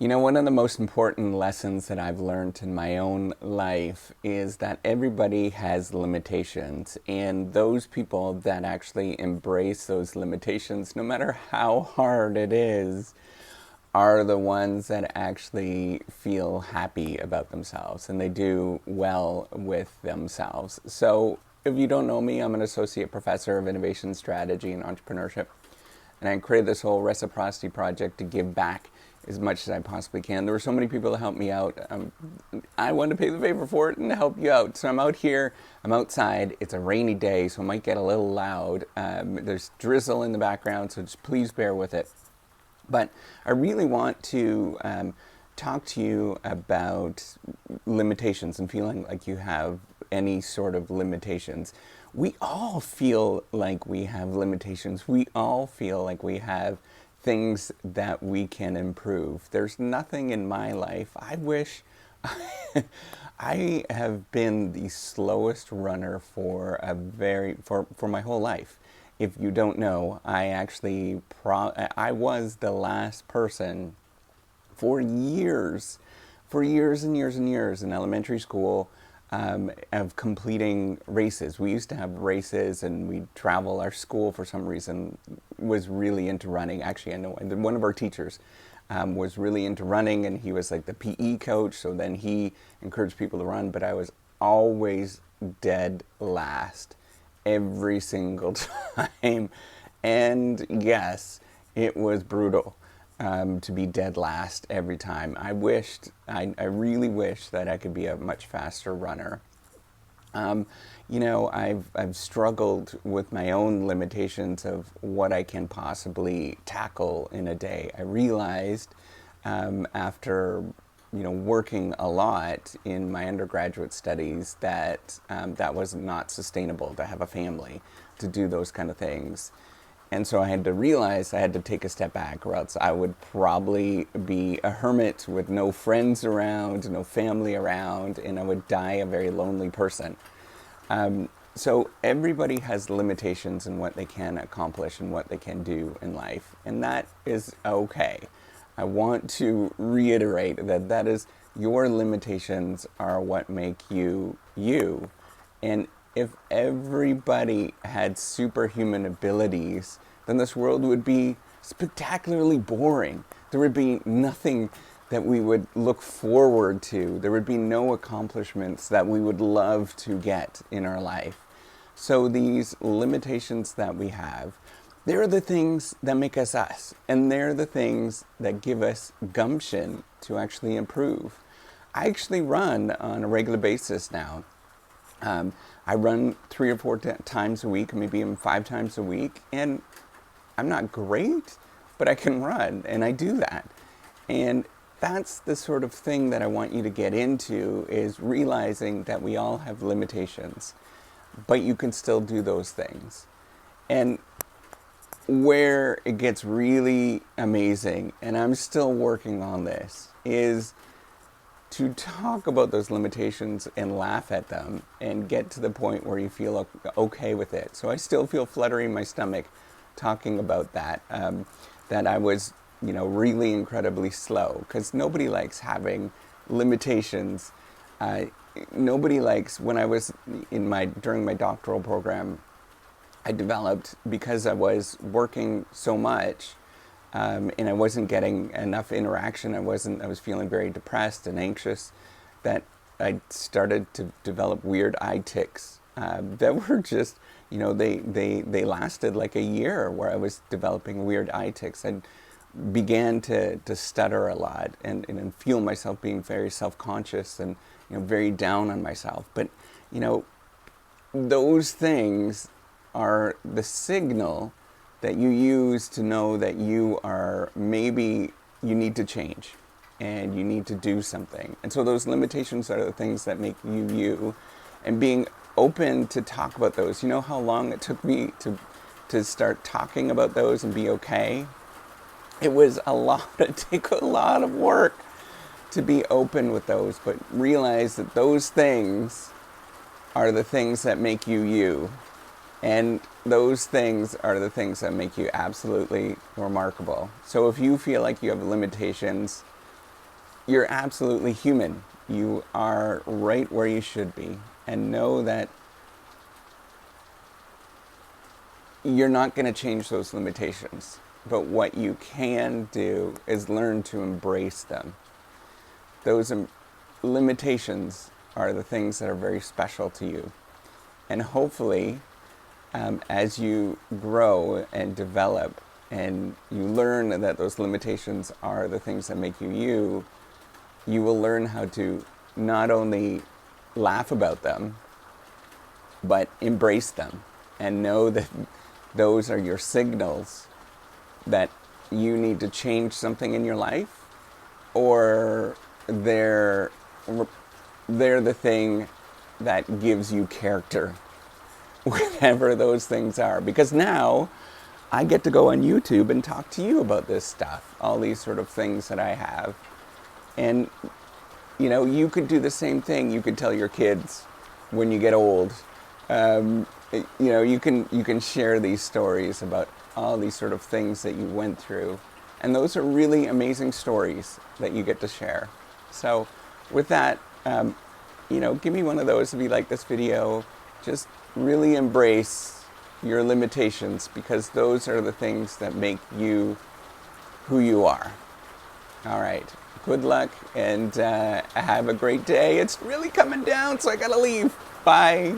You know, one of the most important lessons that I've learned in my own life is that everybody has limitations, and those people that actually embrace those limitations, no matter how hard it is, are the ones that actually feel happy about themselves and they do well with themselves. So, if you don't know me, I'm an associate professor of innovation strategy and entrepreneurship. And I created this whole reciprocity project to give back as much as I possibly can. There were so many people to help me out. I wanted to pay the favor for it and help you out. So I'm out here, I'm outside. It's a rainy day, so it might get a little loud. There's drizzle in the background, so just please bear with it. But I really want to talk to you about limitations and feeling like you have any sort of limitations. We all feel like we have limitations. We all feel like we have things that we can improve. There's nothing in my life. I wish I have been the slowest runner for for my whole life. If you don't know, I was the last person for years and years and years in elementary school, of completing races. We used to have races and we'd travel. Our school, for some reason, was really into running. Actually, I know one of our teachers was really into running, and he was like the PE coach, so then he encouraged people to run, but I was always dead last every single time. And yes, it was brutal to be dead last every time. I really wish that I could be a much faster runner. I've struggled with my own limitations of what I can possibly tackle in a day. I realized after working a lot in my undergraduate studies that that was not sustainable to have a family, to do those kind of things. And so I had to realize I had to take a step back, or else I would probably be a hermit with no friends around, no family around, and I would die a very lonely person. So everybody has limitations in what they can accomplish and what they can do in life, and that is okay. I want to reiterate that is your limitations are what make you you. And if everybody had superhuman abilities, then this world would be spectacularly boring. There would be nothing that we would look forward to. There would be no accomplishments that we would love to get in our life. So these limitations that we have, they're the things that make us us, and they're the things that give us gumption to actually improve. I actually run on a regular basis now. I run 3 or 4 times a week, maybe even 5 times a week, and I'm not great, but I can run, and I do that. And that's the sort of thing that I want you to get into, is realizing that we all have limitations, but you can still do those things. And where it gets really amazing, and I'm still working on this, is to talk about those limitations and laugh at them and get to the point where you feel okay with it. So I still feel fluttering in my stomach talking about that, that I was, really incredibly slow, because nobody likes having limitations. Nobody likes, when I was during my doctoral program, I developed, because I was working so much, and I wasn't getting enough interaction. I was feeling very depressed and anxious, that I started to develop weird eye tics that were just, they lasted like a year, where I was developing weird eye tics. I began to stutter a lot and feel myself being very self-conscious and very down on myself. But those things are the signal that you use to know that maybe you need to change and you need to do something. And so those limitations are the things that make you you. And being open to talk about those. You know how long it took me to start talking about those and be okay? It took a lot of work to be open with those, but realize that those things are the things that make you you. And those things are the things that make you absolutely remarkable. So if you feel like you have limitations, you're absolutely human. You are right where you should be. And know that you're not going to change those limitations. But what you can do is learn to embrace them. Those limitations are the things that are very special to you. And hopefully, as you grow and develop and you learn that those limitations are the things that make you you, you will learn how to not only laugh about them, but embrace them and know that those are your signals that you need to change something in your life, or they're the thing that gives you character, whatever those things are. Because now I get to go on YouTube and talk to you about this stuff, all these sort of things that I have. And, you know, you could do the same thing. You could tell your kids when you get old. You know, you can share these stories about all these sort of things that you went through. And those are really amazing stories that you get to share. So with that, you know, give me one of those if you like this video. Just really embrace your limitations, because those are the things that make you who you are. All right. Good luck and have a great day. It's really coming down, so I gotta leave. Bye.